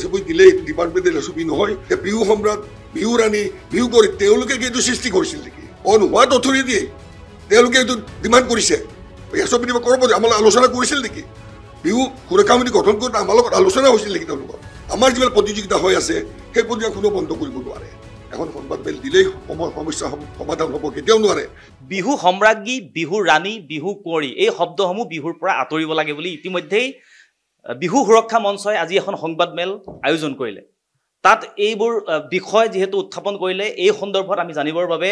recipe দিলে ডিপাৰ্টমেণ্টে recipe নহয় বিহু সম্ৰাট বিহু ৰাণী বিহু কৰি তেওঁলোকে কি এইটো সৃষ্টি কৰিছিল নেকি অন হোৱাট অথৰিটিয়ে তেওঁলোকে এইটো ডিমাণ্ড কৰিছে এছপি দিব কৰিব আমাৰ আলোচনা কৰিছিল নেকি বিহু সুৰক্ষা সমিতি গঠন কৰোঁতে আমাৰ লগত আলোচনা হৈছিল নেকি তেওঁলোকৰ আমাৰ যিবিলাক প্ৰতিযোগিতা হৈ আছে সেই প্ৰতিযোগিতা কোনো বন্ধ কৰিব নোৱাৰে এখন সংবাদ মেল দিলেই সমস্যা সমাধান হ'ব কেতিয়াও নোৱাৰে বিহু সম্ৰাজ্ঞী বিহু ৰাণী বিহু কুঁৱৰী এই শব্দসমূহ বিহুৰ পৰা আঁতৰিব লাগে বুলি ইতিমধ্যেই বিহু সুৰক্ষা মঞ্চই আজি এখন সংবাদ মেল আয়োজন কৰিলে তাত এইবোৰ বিষয় যেহেতু উত্থাপন কৰিলে এই সন্দৰ্ভত আমি জানিবৰ বাবে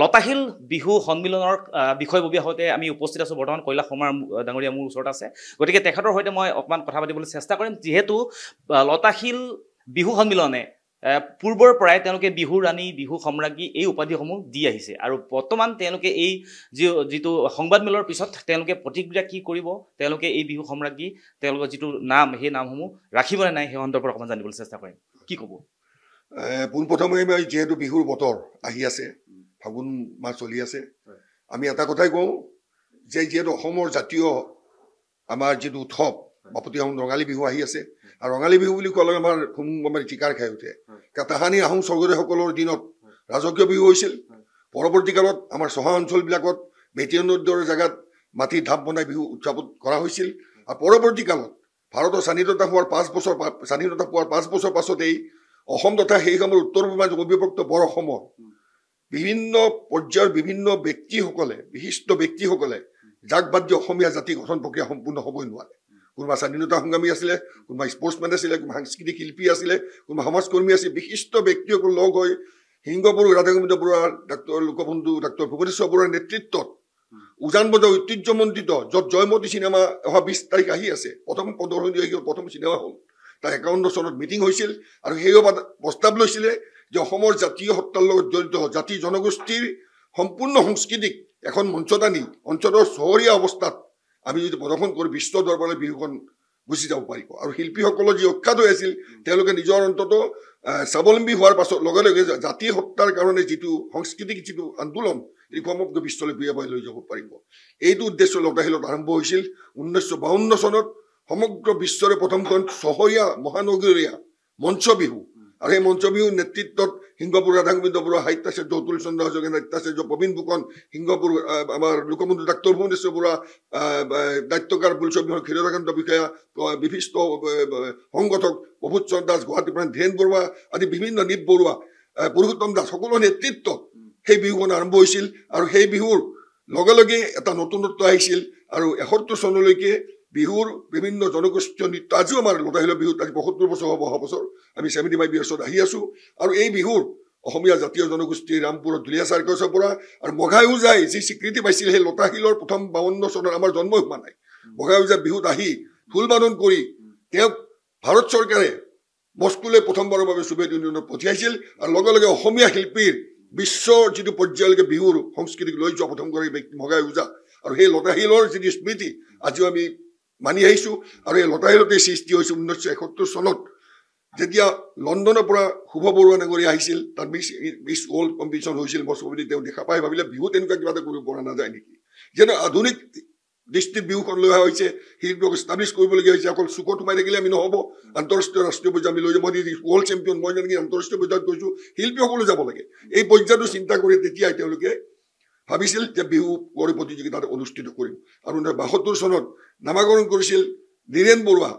লতাশিল বিহু সন্মিলনৰ বিষয়ববীয়া সৈতে আমি উপস্থিত আছোঁ বৰ্তমান কৈলাশ শৰ্মা ডাঙৰীয়া মোৰ ওচৰত আছে গতিকে তেখেতৰ সৈতে মই অকণমান কথা পাতিবলৈ চেষ্টা কৰিম যিহেতু লতাশিল বিহু সন্মিলনে পূৰ্বৰ পৰাই তেওঁলোকে বিহু ৰাণী বিহু সম্ৰাজ্ঞী এই উপাধিসমূহ দি আহিছে আৰু বৰ্তমান তেওঁলোকে এই যিটো সংবাদ মেলৰ পিছত তেওঁলোকে প্ৰতিক্ৰিয়া কি কৰিব তেওঁলোকে এই বিহু সম্ৰাজ্ঞী তেওঁলোকৰ যিটো নাম সেই নামসমূহ ৰাখিবনে নাই সেই সন্দৰ্ভত অকণমান জানিবলৈ চেষ্টা কৰিম কি ক'ব পোনপ্ৰথমে যিহেতু বিহুৰ বতৰ আহি আছে ফাগুন মাহ চলি আছে আমি এটা কথাই কওঁ যে যিহেতু অসমৰ জাতীয় আমাৰ যিটো উৎসৱ বাপতি আহোম ৰঙালী বিহু আহি আছে আৰু ৰঙালী বিহু বুলি ক'লে আমাৰ আমাৰ চিকাৰ খাই উঠে তাহানি আহোম স্বৰ্গদেউসকলৰ দিনত ৰাজকীয় বিহু হৈছিল পৰৱৰ্তী কালত আমাৰ চহা অঞ্চলবিলাকত বেটী নদীৰ জেগাত মাটি ঢাপ বনাই বিহু উদযাপন কৰা হৈছিল আৰু পৰৱৰ্তী কালত ভাৰতৰ স্বাধীনতা পোৱাৰ 5 বছৰ পাছতেই অসম তথা সেই সময়ৰ উত্তৰ পূৰ্বাঞ্চল অবিভক্ত বৰ অসমৰ বিভিন্ন পৰ্যায়ৰ বিভিন্ন ব্যক্তিসকলে বিশিষ্ট ব্যক্তিসকলে যাক বাদ দি অসমীয়া জাতি গঠন প্ৰক্ৰিয়া সম্পূৰ্ণ হ'বই নোৱাৰে কোনোবা স্বাধীনতা সংগ্ৰামী আছিলে কোনোবা স্পৰ্টছমেন আছিলে কোনোবা সাংস্কৃতিক শিল্পী আছিলে কোনোবা সমাজকৰ্মী আছিল বিশিষ্ট ব্যক্তিসকল লগ হৈ সিংহপুৰ ৰাধাগোবিন্দ বৰুৱা ডাক্তৰ লোকবন্ধু ডাক্তৰ ভুৱনেশ্বৰ বৰুৱাৰ নেতৃত্বত উজান বজাৰ ঐতিহ্যমণ্ডিত য'ত জয়মতী চিনেমা অহা 20 তাৰিখ আহি আছে প্ৰথম প্ৰদৰ্শনী হৈ গ'ল প্ৰথম চিনেমা হ'ল তাৰ 51 চনত মিটিং হৈছিল আৰু সেই প্ৰস্তাৱ লৈছিলে যে অসমৰ জাতীয় সত্তাৰ লগত জড়িত জাতি জনগোষ্ঠীৰ সম্পূৰ্ণ সংস্কৃতিক এখন মঞ্চত আনি অঞ্চলৰ চহৰীয়া অৱস্থাত আমি যদি প্ৰদৰ্শন কৰি বিশ্ব দৰবাৰলৈ বিহুখন গুচি যাব পাৰিব আৰু শিল্পীসকলৰ যি অখ্যাত হৈ আছিল তেওঁলোকে নিজৰ অন্তত স্বাৱলম্বী হোৱাৰ পাছত লগে লগে জাতি সত্তাৰ কাৰণে যিটো সাংস্কৃতিক যিটো আন্দোলন এই সমগ্ৰ বিশ্বলৈ বিয়াবাই লৈ যাব পাৰিব এইটো উদ্দেশ্য লতাশিলত আৰম্ভ হৈছিল 1952 চনত সমগ্ৰ বিশ্বৰে প্ৰথমখন চহৰীয়া মহানগৰীয়া মঞ্চ বিহু আৰু এই মঞ্চ বিহুৰ নেতৃত্বত সিংহপুৰ ৰাধাগোবিন্দ বৰুৱা সাহিত্যাচাৰ্য অতুল চন্দ্ৰ হাজৰিকা নাট্যাচাৰ্য প্ৰবীণ ফুকন সিংহপুৰ আমাৰ লোকবন্ধু ডাক্তৰ ভুৱনেশ্বৰ বৰুৱা নাট্যকাৰ বোলছবি ক্ষীৰকান্ত বিষয়া বিশিষ্ট সংগঠক প্ৰভুত চন্দ্ৰ দাস গুৱাহাটীৰ পৰা ধীৰেন বৰুৱা আদি বিভিন্ন নীপ বৰুৱা পুৰুষোত্তম দাস সকলো নেতৃত্বত সেই বিহুখন আৰম্ভ হৈছিল আৰু সেই বিহুৰ লগে লগে এটা নতুনত্ব আহিছিল আৰু 71 চনলৈকে বিহুৰ বিভিন্ন জনগোষ্ঠীয় নৃত্য আজিও আমাৰ লতাশিলৰ বিহুত আজি 72 বছৰ হ'ব অহা বছৰ আমি 75 ইয়াৰ্ছত আহি আছোঁ আৰু এই বিহুৰ অসমীয়া জাতীয় জনগোষ্ঠী ৰামপুৰত দুলীয়া চাৰ্কাছৰ পৰা আৰু মঘাই উজাই যি স্বীকৃতি পাইছিল সেই লতাশিলৰ প্ৰথম 52 চনত আমাৰ জন্মই হোৱা নাই মঘাই উজাই বিহুত আহি ঢোল বাদন কৰি তেওঁক ভাৰত চৰকাৰে মস্কোলৈ প্ৰথমবাৰৰ বাবে ছোভিয়েট ইউনিয়নত পঠিয়াইছিল আৰু লগে লগে অসমীয়া শিল্পীৰ বিশ্বৰ যিটো পৰ্যায়লৈকে বিহুৰ সংস্কৃতিক লৈ যোৱা প্ৰথম কৰি মঘাই উজা আৰু সেই লতাশিলৰ যিটো স্মৃতি আজিও আমি মানি আহিছোঁ আৰু এই লতাশিলতে সৃষ্টি হৈছে 1971 চনত যেতিয়া লণ্ডনৰ পৰা শুভ বৰুৱা ডাঙৰীয়া আহিছিল তাত মিছ ৱৰ্ল্ড কম্পিটিশ্যন হৈছিল বছৰপতি তেওঁ দেখা পাই ভাবিলে বিহু তেনেকুৱা কিবা এটা কৰিব পৰা নাযায় নেকি যেনে আধুনিক দৃষ্টিত বিহুখন লৈ অহা হৈছে শিল্পীক ইষ্টাব্লিছ কৰিবলগীয়া হৈছে অকল চুকত সোমাই থাকিলে আমি নহ'ব আন্তঃৰাষ্ট্ৰীয় ৰাষ্ট্ৰীয় পৰ্যায় আমি লৈ যাব ৱৰ্ল্ড চেম্পিয়ন মই যেনেকৈ আন্তঃৰাষ্ট্ৰীয় পৰ্যায়ত গৈছোঁ শিল্পীসকলো যাব লাগে এই পৰ্যায়টো চিন্তা কৰি তেতিয়াই তেওঁলোকে ভাবিছিল যে বিহু কুঁৱৰী প্ৰতিযোগিতা অনুষ্ঠিত কৰিম আৰু 1972 চনত নামাকৰণ কৰিছিল ধীৰেন বৰুৱা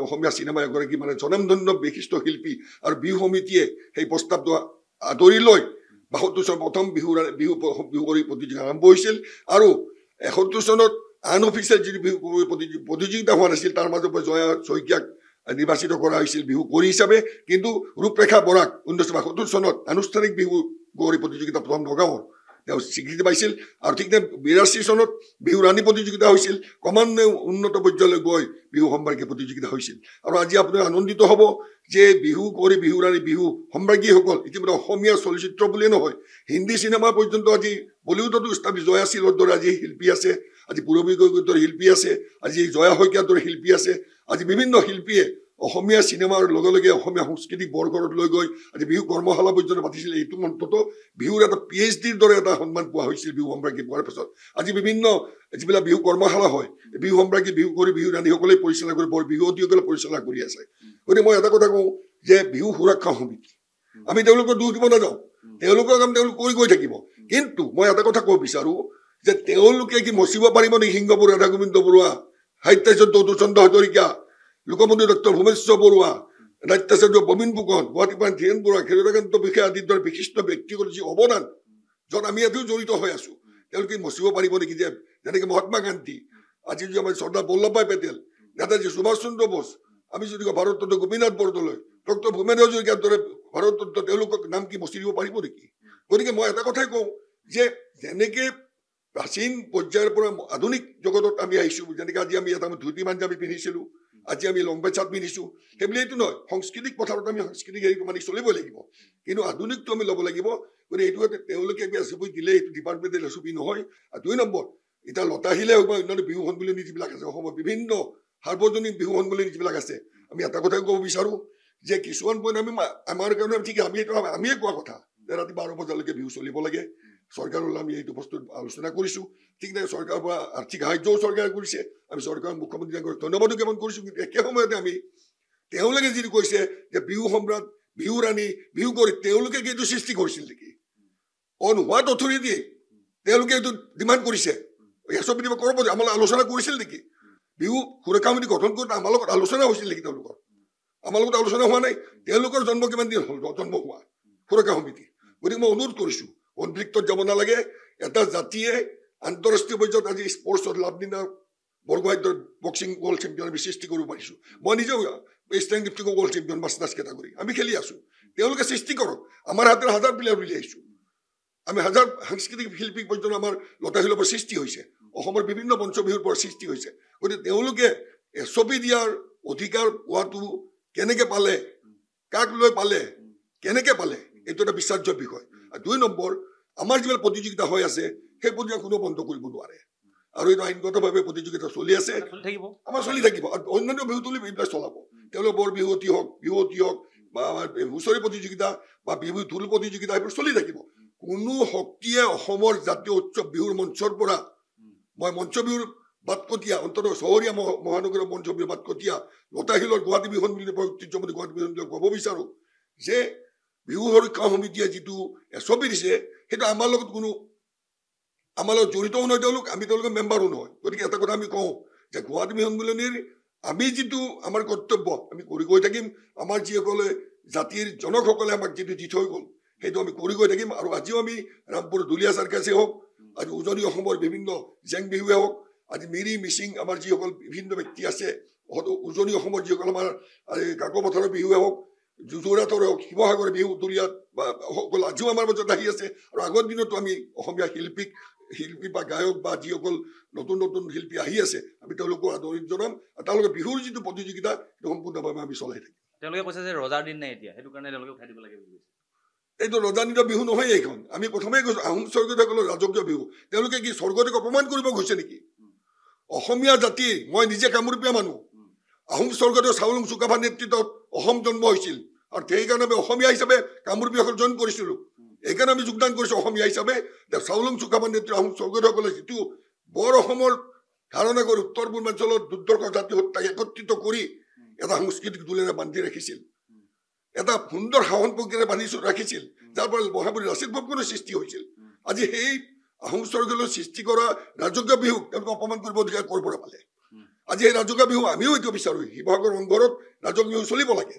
অসমীয়া চিনেমা এগৰাকী মানে স্বনামধন্য বিশিষ্ট শিল্পী আৰু বিহু সমিতিয়ে সেই প্ৰস্তাৱটো আদৰি লৈ 72 চনত প্ৰথম বিহু কুঁৱৰী প্ৰতিযোগিতা আৰম্ভ হৈছিল আৰু 71 চনত আনঅফিচিয়েল যিটো বিহু কুঁৱৰী প্ৰতিযোগিতা হোৱা নাছিল তাৰ মাজৰ পৰা জয়া শইকীয়াক নিৰ্বাচিত কৰা হৈছিল বিহু কুঁৱৰী হিচাপে কিন্তু ৰূপৰেখা বৰাক 1972 চনত আনুষ্ঠানিক বিহু কুঁৱৰী প্ৰতিযোগিতা প্ৰথম নগাঁৱৰ তেওঁ স্বীকৃতি পাইছিল আৰু ঠিক নে 82 চনত বিহু ৰাণী প্ৰতিযোগিতা হৈছিল ক্ৰমান্বয়ে উন্নত পৰ্যায়লৈ গৈ বিহু সম্ৰাজ্ঞী প্ৰতিযোগিতা হৈছিল আৰু আজি আপোনালোক আনন্দিত হ'ব যে বিহু কুঁৱৰী বিহু ৰাণী বিহু সম্ৰাজ্ঞীসকল ইতিমধ্যে অসমীয়া চলচ্চিত্ৰ বুলিয়ে নহয় হিন্দী চিনেমা পৰ্যন্ত আজি বলিউডতো ইষ্টাব্লিছ জয়া চিলৰ দৰে আজি শিল্পী আছে আজি পূৰবী গগৈৰ দৰে শিল্পী আছে আজি জয়া শইকীয়াৰ দৰে শিল্পী আছে আজি বিভিন্ন শিল্পীয়ে অসমীয়া চিনেমাৰ লগে লগে অসমীয়া সংস্কৃতিক বৰঘৰত লৈ গৈ আজি বিহু কৰ্মশালা পৰ্যন্ত পাতিছিলে এইটো অন্তত বিহুৰ এটা PhDৰ দৰে এটা সন্মান পোৱা হৈছিল বিহু সম্পৰ্কী পোৱাৰ পিছত আজি বিভিন্ন যিবিলাক বিহু কৰ্মশালা হয় বিহু সম্পৰ্কী বিহু কৰি বিহু ৰাণীসকলে পৰিচালনা কৰি বৰ বিহুৱতীসকলে পৰিচালনা কৰি আছে গতিকে মই এটা কথা কওঁ যে বিহু সুৰক্ষা সমিতি আমি তেওঁলোকক দোষ দিব নাযাওঁ তেওঁলোকৰ কাম তেওঁলোক কৰি গৈ থাকিব কিন্তু মই এটা কথা ক'ব বিচাৰো যে তেওঁলোকে কি মচিব পাৰিব নেকি সিংহপুৰ ৰাধা গোবিন্দ বৰুৱা সাহিত্যাচাৰ্য যদুচন্দ্ৰ হাজৰিকা লোকমন্ত্ৰী ডক্টৰ ভূমেশ্বৰ বৰুৱা নাট্যাচাৰ্য ববীন ফুকন গুৱাহাটী প্ৰাণ ধীৰেন বৰুৱা ক্ষীৰোদকান্ত বিষয়া আদিৰ দৰে বিশিষ্ট ব্যক্তিগত যি অৱদান য'ত আমি ইয়াতো জড়িত হৈ আছো তেওঁলোকে মচিব পাৰিব নেকি যে যেনেকে মহাত্মা গান্ধী আজি যদি আমাৰ চৰ্দাৰ বল্লভভাই পেটেল নেতাজী সুভাষ চন্দ্ৰ বোস আমি যদি ভাৰতৰত্ন গোপীনাথ বৰদলৈ ডক্টৰ ভূপেন হাজৰিকাৰ দৰে ভাৰতৰত্ন তেওঁলোকক নাম কি মচি দিব পাৰিব নেকি গতিকে মই এটা কথাই কওঁ যে যেনেকে প্ৰাচীন পৰ্যায়ৰ পৰা আধুনিক জগতত আমি আহিছো যেনেকে আজি আমি এটা ধুতি পাঞ্জাবী পিন্ধিছিলো আজি আমি লং পেণ্ট চাৰ্ট পিন্ধিছো সেইবুলি এইটো নহয় সাংস্কৃতিক পথাৰত আমি সাংস্কৃতিক হেৰিটো মানি চলিবই লাগিব কিন্তু আধুনিকটো আমি ল'ব লাগিব গতিকে এইটো তেওঁলোকে এছপি দিলে এইটো ডিপাৰ্টমেণ্টেল এছপি নহয় আৰু 2 নম্বৰ এতিয়া লতাশিলে হওক বা অন্যান্য বিহু সন্মিলনী যিবিলাক আছে অসমৰ বিভিন্ন সাৰ্বজনীন বিহু সন্মিলনী যিবিলাক আছে আমি এটা কথাই ক'ব বিচাৰো যে কিছুমান পইণ্ট আমি আমাৰ কাৰণে ঠিক আমিয়ে কোৱা কথা যে ৰাতি 12 বজালৈকে বিহু চলিব লাগে চৰকাৰৰ আমি এইটো বস্তুত আলোচনা কৰিছো ঠিক নাই চৰকাৰৰ পৰা আৰ্থিক সাহায্যও চৰকাৰে কৰিছে আমি চৰকাৰৰ মুখ্যমন্ত্ৰীক ধন্যবাদো জ্ঞাপন কৰিছো কিন্তু একে সময়তে আমি তেওঁলোকে যিটো কৈছে যে বিহু সম্ৰাট বিহু ৰাণী বিহু কৰি তেওঁলোকে কি এইটো সৃষ্টি কৰিছিল নেকি অন হোৱাট অথৰিটি তেওঁলোকে এইটো ডিমাণ্ড কৰিছে এছপি দিব কৰিব আমাৰ আলোচনা কৰিছিল নেকি বিহু সুৰক্ষা সমিতি গঠন কৰোঁতে আমাৰ লগত আলোচনা হৈছিল নেকি তেওঁলোকৰ আমাৰ লগত আলোচনা হোৱা নাই তেওঁলোকৰ জন্ম কিমান দিন হ'ল জন্ম হোৱা সুৰক্ষা সমিতি গতিকে মই অনুৰোধ কৰিছো কনফ্লিক্টত যাব নালাগে এটা জাতিয়ে আন্তঃৰাষ্ট্ৰীয় পৰ্যায়ত আজি স্পৰ্টছত লাভলীনা বৰগোহাঁইৰ বক্সিং ৱৰ্ল্ড চেম্পিয়ন আমি সৃষ্টি কৰিব পাৰিছো মই নিজেও strength লিফ্টিঙৰ world champion masters category আমি খেলি আছো তেওঁলোকে সৃষ্টি কৰক আমাৰ হাতেৰে 1000 প্লেয়াৰ উলিয়াইছো আমি 1000 সাংস্কৃতিক শিল্পী পৰ্যন্ত আমাৰ লতাশিলৰ পৰা সৃষ্টি হৈছে অসমৰ বিভিন্ন মঞ্চ বিহুৰ পৰা সৃষ্টি হৈছে গতিকে তেওঁলোকে এছপি দিয়াৰ অধিকাৰ পোৱাটো কেনেকে পালে কাক লৈ পালে কেনেকে পালে এইটো এটা বিচাৰ্য বিষয় আৰু 2 নম্বৰ আমাৰ যিবিলাক প্ৰতিযোগিতা হৈ আছে সেই প্ৰতিযোগিতা কোনো বন্ধ কৰিব নোৱাৰে আৰু এইটো আইনগতভাৱে প্ৰতিযোগিতা চলি আছে আমাৰ চলি থাকিব আৰু অন্যান্য বিহু তুলি এইবিলাক চলাব তেওঁলোকে বৰ বিহুৱতী হওক বা হুঁচৰি প্ৰতিযোগিতা বা বিহু ঢোল প্ৰতিযোগিতা এইবোৰ চলি থাকিব কোনো শক্তিয়ে অসমৰ জাতীয় উৎসৱ বিহুৰ মঞ্চৰ পৰা মই মঞ্চ বিহুৰ বাটকটীয়া অন্ততঃ চহৰীয়া মহানগৰৰ মঞ্চ বিহুৰ বাটকটীয়া লতাশিলৰ গুৱাহাটী বিহু সন্মিলনী ঐতিহ্যমতী গুৱাহাটী বিহু সন্মিলনী ক'ব বিচাৰো যে বিহু সুৰক্ষা সমিতিয়ে যিটো এছপি দিছে সেইটো আমাৰ লগত কোনো আমাৰ লগত জড়িতও নহয় তেওঁলোক আমি তেওঁলোকৰ মেম্বাৰো নহয় গতিকে এটা কথা আমি কওঁ যে গুৱাহাটী বিহু সন্মিলনীৰ আমি যিটো আমাৰ কৰ্তব্য আমি কৰি গৈ থাকিম আমাৰ যিসকলে জাতিৰ জনকসকলে আমাক যিটো দি থৈ গ'ল সেইটো আমি কৰি গৈ থাকিম আৰু আজিও আমি ৰামপুৰ দুলীয়া চাৰ্কাছে হওক আজি উজনি অসমৰ বিভিন্ন জেং বিহুৱে হওক আজি মিৰি মিচিং আমাৰ যিসকল বিভিন্ন ব্যক্তি আছে উজনি অসমৰ যিসকল আমাৰ কাকপথাৰৰ বিহুৱে হওক যোৰহাটৰ হওক শিৱসাগৰৰ বিহু দুলীয়াত বা সকল আজিও আমাৰ মাজত আহি আছে আৰু আগৰ দিনতো আমি অসমীয়া শিল্পী বা গায়ক বা যিসকল নতুন নতুন শিল্পী আহি আছে আমি তেওঁলোকক আদৰণি জনাম আৰু তেওঁলোকে বিহুৰ যিটো প্ৰতিযোগিতা সেইটো সম্পূৰ্ণভাৱে আমি চলাই থাকিম তেওঁলোকে কৈছে যে ৰজাৰ দিন নাই এতিয়া সেইটো কাৰণে তেওঁলোকে উঠাই দিব লাগে বুলি কৈছে এইটো ৰজাদিনীয় বিহু নহয় এইখন আমি প্ৰথমেই কৈছো আহোম স্বৰ্গদেউসকলৰ ৰাজকীয় বিহু তেওঁলোকে কি স্বৰ্গদেউক অপমান কৰিব গৈছে নেকি অসমীয়া জাতি মই নিজে কামৰূপীয়া মানুহ আহোম স্বৰ্গদেউ চাউলুং চুকাফাৰ নেতৃত্বত অসম জন্ম হৈছিল আৰু সেইকাৰণে আমি অসমীয়া হিচাপে কামৰূপীয়াসকল জইন কৰিছিলো এইকাৰণে আমি যোগদান কৰিছো অসমীয়া হিচাপে চাউলুং চুকাফাৰ নেতৃত্বত আহোম স্বৰ্গদেউসকলে যিটো বৰ অসমৰ ধাৰণা কৰি উত্তৰ পূৰ্বাঞ্চলত দুৰ্দৰ্শ জাতি হত্যাক একত্ৰিত কৰি এটা সাংস্কৃতিক দোলেৰে বান্ধি ৰাখিছিল এটা সুন্দৰ শাসন প্ৰক্ৰিয়াৰে বান্ধি ৰাখিছিল যাৰ পৰা মহাবলী লাচিত বৰফুকনৰ সৃষ্টি হৈছিল আজি সেই আহোম স্বৰ্গদেউৰ সৃষ্টি কৰা ৰাজকীয় বিহুক তেওঁলোকে অপমান কৰিব অধিকাৰ ক'ৰ পৰা পালে আজি এই ৰাজকীয় বিহু আমিও এইটো বিচাৰো শিৱসাগৰ ৰংঘৰত ৰাজকীয় বিহু চলিব লাগে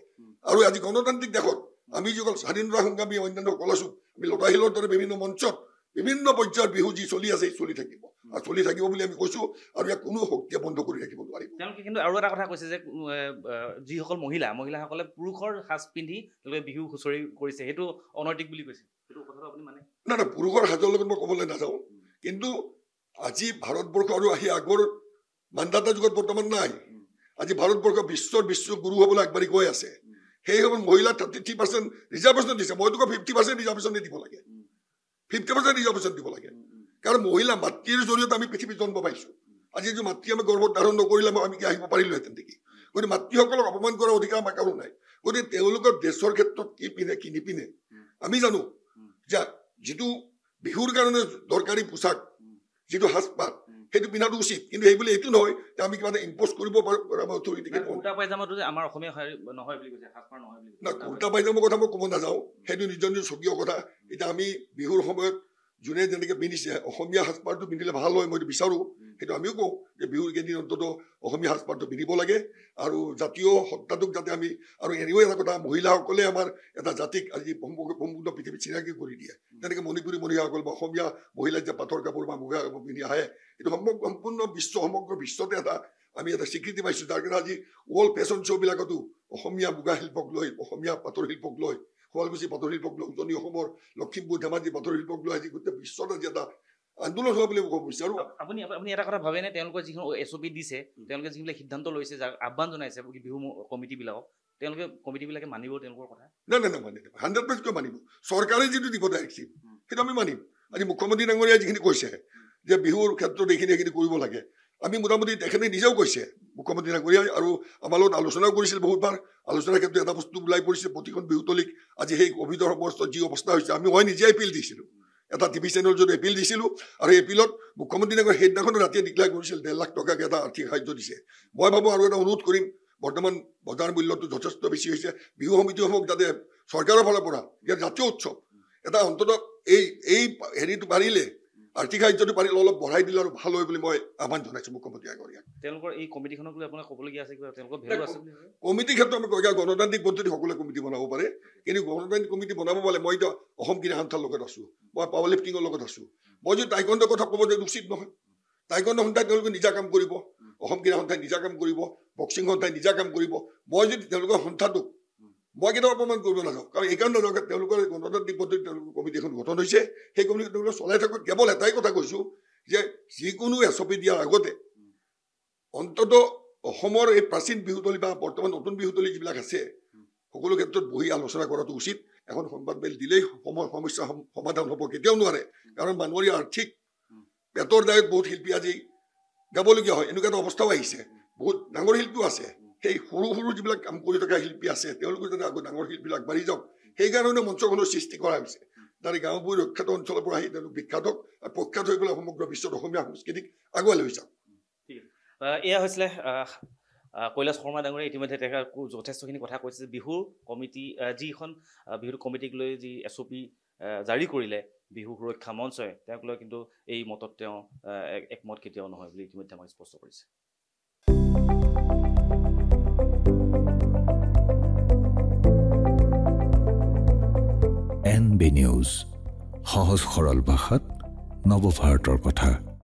আৰু আজি গণতান্ত্ৰিক দেশত আমি যিসকল স্বাধীনতা সংগ্ৰামী অন্যান্যসকল আছো আমি লতাশিলৰ দৰে বিভিন্ন মঞ্চত বিভিন্ন পৰ্যায়ৰ বিহু যি চলি আছে চলি থাকিব আৰু চলি থাকিব বুলি আমি কৈছো আৰু ইয়াক কোনো শক্তিয়ে বন্ধ কৰি ৰাখিব নোৱাৰিব তেওঁলোকে কিন্তু আৰু এটা কথা কৈছে যে যিসকল মহিলাসকলে পুৰুষৰ সাজ পিন্ধি তেওঁলোকে বিহু হুঁচৰি কৰিছে সেইটো অনৈতিক বুলি কৈছে সেইটো কথাটো আপুনি মানে না পুৰুষৰ সাজৰ লগত মই ক'বলৈ নাযাওঁ কিন্তু আজি ভাৰতবৰ্ষ আৰু আহি আগৰ মানদাতা যুগত বৰ্তমান নাই আজি ভাৰতবৰ্ষ বিশ্ব গুৰু হ'বলৈ আগবাঢ়ি গৈ আছে সেই সময়ত মহিলা 33% ৰিজাৰ্ভেশ্যন দিছে মইতো 50% ৰিজাৰ্ভেশ্যন দিব লাগে 50% ৰিজাৰ্ভেশ্যন দিব লাগে কাৰণ মহিলা মাতৃৰ জৰিয়তে আমি পৃথিৱীত জন্ম পাইছো আজি যদি মাতৃ আমি গৰ্ভত ধাৰণ নকৰিলে আমি কি আহিব পাৰিলোহেঁতেন নেকি গতিকে মাতৃসকলক অপমান কৰাৰ অধিকাৰ আমাৰ কাৰো নাই গতিকে তেওঁলোকৰ দেশৰ ক্ষেত্ৰত কি পিন্ধে কি নিপিন্ধে আমি জানো যে যিটো বিহুৰ কাৰণে দৰকাৰী পোছাক যিটো সাজপাৰ সেইটো পিন্ধাটো উচিত কিন্তু সেইবুলি এইটো নহয় যে আমি কিবা এটা ইম্প'জ কৰিব পাৰোঁ আমাৰ অথৰিটিকে কুৰ্তা পায়জামাটো যে আমাৰ অসমীয়া নহয় বুলি কৈছে সাজপাৰ নহয় বুলি না কুৰ্তা পায়জামাৰ কথা মই ক'ব নাযাওঁ সেইটো নিজৰ নিজৰ স্বকীয় কথা এতিয়া আমি বিহুৰ সময়ত যোনে যেনেকৈ পিন্ধিছে অসমীয়া সাজপাৰটো পিন্ধিলে ভাল হয় মই বিচাৰোঁ সেইটো আমিও কওঁ যে বিহুৰ কেইদিন অন্তত অসমীয়া সাজপাৰটো পিন্ধিব লাগে আৰু জাতীয় সত্তাটোক যাতে আমি আৰু এনেও এটা কথা মহিলাসকলে আমাৰ এটা জাতিক আজি সম্পূৰ্ণ পৃথিৱীত চিনাকি কৰি দিয়ে যেনেকৈ মণিপুৰী মহিলাসকল বা অসমীয়া মহিলাই যে পাটৰ কাপোৰ বা মুগা কাপোৰ পিন্ধি আহে এইটো সম্পূৰ্ণ সমগ্ৰ বিশ্বতে এটা আমি এটা স্বীকৃতি পাইছোঁ যাৰ কাৰণে আজি ৱৰ্ল্ড ফেশ্বন শ্ব'বিলাকতো অসমীয়া মুগা শিল্পক লৈ অসমীয়া পাটৰ শিল্পক লৈ শুৱালকুছি পাটৰ শিল্পক লৈ উজনি অসমৰ লখিমপুৰ ধেমাজি পাটৰ শিল্পক লৈ আজি গোটেই বিশ্বত আজি এটা আন্দোলন হোৱা বুলি ক'ব বিচাৰোঁ আপুনি এটা কথা ভাবেনে তেওঁলোকে যিখন SOP দিছে তেওঁলোকে যিবিলাক সিদ্ধান্ত লৈছে যাক আহ্বান জনাইছে বিহু কমিটিবিলাকক তেওঁলোকে কমিটিবিলাকে মানিব তেওঁলোকৰ কথা নাই মানিব 100% কিয় মানিব চৰকাৰে যিটো দিব ডাইৰেক্টিভ সেইটো আমি মানিম আজি মুখ্যমন্ত্ৰী ডাঙৰীয়াই যিখিনি কৈছে যে বিহুৰ ক্ষেত্ৰত এইখিনি কৰিব লাগে আমি মোটামুটি তেখেতে নিজেও কৈছে মুখ্যমন্ত্ৰী ডাঙৰীয়াই আৰু আমাৰ লগত আলোচনাও কৰিছিল বহুতবাৰ আলোচনাৰ ক্ষেত্ৰত এটা বস্তু ওলাই পৰিছে প্ৰতিখন বিহুতলীক আজি সেই ক'ভিডৰ অৱস্থাত যি অৱস্থা হৈছে আমি মই নিজে এপিল দিছিলোঁ এটা টিভি চেনেল যদি এপিল দিছিলোঁ আৰু এপিলত মুখ্যমন্ত্ৰী ডাঙৰীয়াই সেইদিনাখন ৰাতিয়ে ডিক্লেয়াৰ কৰিছিল 1.5 লাখ টকাকৈ এটা আৰ্থিক সাহায্য দিছে মই ভাবোঁ আৰু এটা অনুৰোধ কৰিম বৰ্তমান বজাৰ মূল্যটো যথেষ্ট বেছি হৈছে বিহু সমিতিসমূহক যাতে চৰকাৰৰ ফালৰ পৰা ইয়াৰ জাতীয় উৎসৱ এটা অন্ততঃ এই হেৰিটো পাৰিলে আৰ্থিক সাহায্যটো পাৰিলে অলপ বঢ়াই দিলে আৰু ভাল হয় বুলি মই আহ্বান জনাইছোঁ মুখ্যমন্ত্ৰী ডাঙৰীয়াক তেওঁলোকৰ এই কমিটিখনক লৈ আপোনাক ক'বলগীয়া আছে কিবা তেওঁলোকৰ ভেলু আছে কমিটিৰ ক্ষেত্ৰত আমি কয় গণতান্ত্ৰিক পদ্ধতি সকলোৱে কমিটি বনাব পাৰে কিন্তু গণতান্ত্ৰিক কমিটি বনাব পালে মই এতিয়া অসম ক্ৰীড়া সন্থাৰ লগত আছোঁ মই পাৱাৰ লিফ্টিঙৰ লগত আছোঁ মই যদি টাইকণ্ডৰ কথা ক'ব যে উচিত নহয় টাইকণ্ড সন্থাই তেওঁলোকে নিজা কাম কৰিব অসম ক্ৰীড়া সন্থাই নিজা কাম কৰিব বক্সিং সন্থাই নিজা কাম কৰিব মই যদি তেওঁলোকৰ সন্থাটোক মই কেতিয়াও অপমান কৰিব নাযাওঁ কাৰণ এইকাৰণে নাযাওঁ তেওঁলোকৰ গণতান্ত্ৰিক পদ্ধতিত তেওঁলোকৰ কমিটি এখন গঠন হৈছে সেই কমিটি তেওঁলোকে চলাই থাকক কেৱল এটাই কথা কৈছোঁ যে যিকোনো SOP দিয়াৰ আগতে অন্ততঃ অসমৰ এই প্ৰাচীন বিহুতলী বা বৰ্তমান নতুন বিহুতলী যিবিলাক আছে সকলো ক্ষেত্ৰত বহি আলোচনা কৰাটো উচিত এখন সংবাদমেল দিলেই সমস্যা সমাধান হ'ব কেতিয়াও নোৱাৰে কাৰণ মানুহৰ আৰ্থিক পেটৰ দায়ত বহুত শিল্পী আজি গাবলগীয়া হয় এনেকুৱা এটা অৱস্থাও আহিছে বহুত ডাঙৰ শিল্পীও আছে সেই সৰু যিবিলাক কাম কৰি থকা শিল্পী আছে তেওঁলোকে যাতে আকৌ ডাঙৰ শিল্পীবিলাক আগবাঢ়ি যাওক সেইকাৰণে মঞ্চখনৰ সৃষ্টি কৰা হৈছে তাৰে গাঁওবোৰ ৰক্ষাত অঞ্চলৰ পৰা আহি তেওঁলোক বিখ্যাত আৰু প্ৰখ্যাত হৈ পেলাই সমগ্ৰ বিশ্বত অসমীয়া সংস্কৃতিক আগুৱাই লৈ যাওক এয়া হৈছিলে কৈলাশ শৰ্মা ডাঙৰীয়া ইতিমধ্যে তেখেতে যথেষ্টখিনি কথা কৈছে বিহুৰ কমিটি যিখন বিহুৰ কমিটিক লৈ যি SOP জাৰি কৰিলে বিহু সুৰক্ষা মঞ্চই তেওঁক লৈ কিন্তু এই মতত তেওঁ একমত কেতিয়াও নহয় বুলি ইতিমধ্যে আমাক স্পষ্ট কৰিছে NB নিউজ সহজ সৰল ভাষাত নৱভাৰতৰ কথা